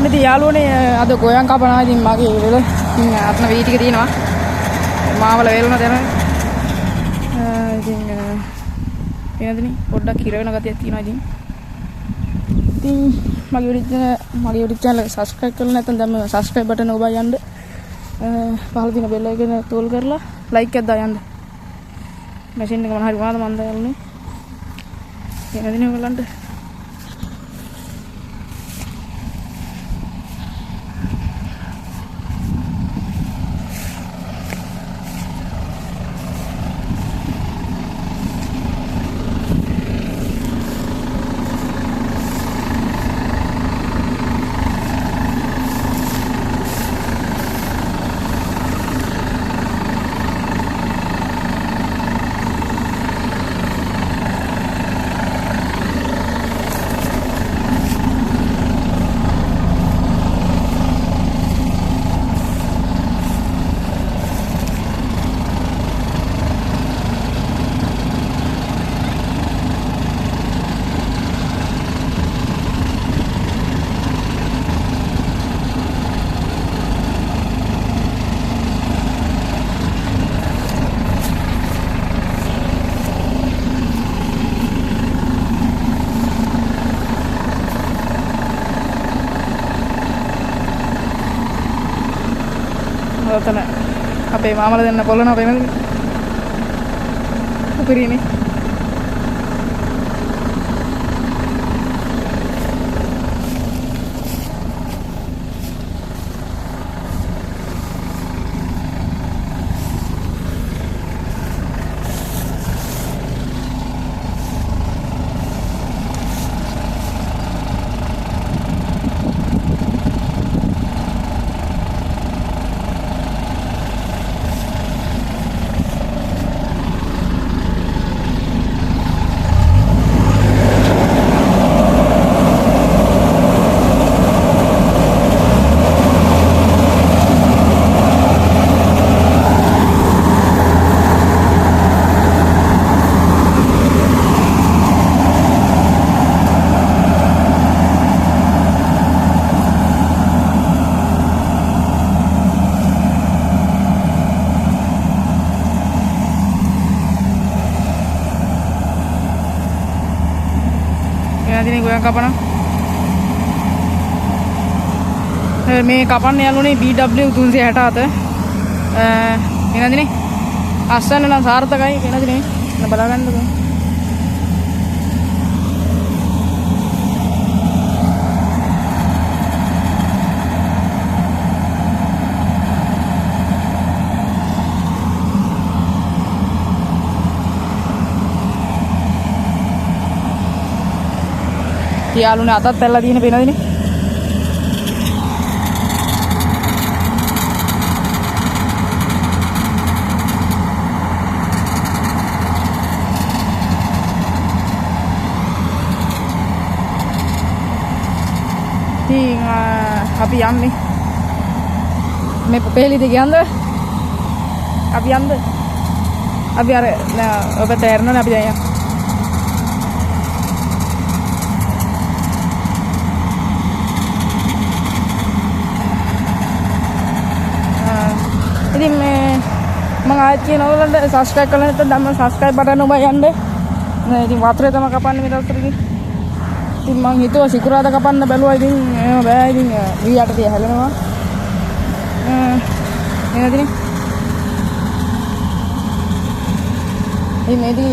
ඔන්න ඉතින් යාළුවනේ අද ගෝයන් කපනවා. ඉතින් මගේ වෙල ඉතින් අතන වී ටික තියෙනවා. මාවල වේලන දැන. ඉතින් එනදනේ පොඩ්ඩක් හිර වෙන ගතියක් තියෙනවා ඉතින්. ඉතින් මගේ YouTube channel එක subscribe කරලා නැත්නම් දැන් subscribe button එක ඔබයි යන්න. පහළ තියෙන bell icon එක තෝල් කරලා like එකක් දාලා යන්න. මැෂින් එක මොන හරි වුණාද මන් දායල්නේ. එනදනේ ඔයගලන්ට ඔතන අපේ මාමලා දෙන්න පොළනවා වෙනද උපරිනේ එනදනේ ගෝයන් කපනවා. මේ කපන්න යන්නේ BW 367. එනදනේ අස්සන්න නම් සාර්ථකයි. එනදනේ බලා ගන්නකෝ. යාළුවනේ අතත් පැල්ලලා තියෙන පේනවද? ඉතින් අපි යන්නේ මේ පෙළි දෙක යන්න අපි යන්න අපි අර ඔබ තේරෙනවනේ අපි දැන් ඉතින් මේ මම ආයෙත් කියන ඕගොල්ලන්ට subscribe කරලා නැත්නම් දැන් subscribe button ඔබ යන්න. ඉතින් වතුරේ තමයි කපන්නේ මේ දවස්වලදී. ඉතින් මං හිතුවා සිකුරාදා කපන්න බැලුවා. ඉතින් එහෙම බෑ. ඉතින් V8 තිය හැලෙනවා. එනදනේ. ඉතින් මේදී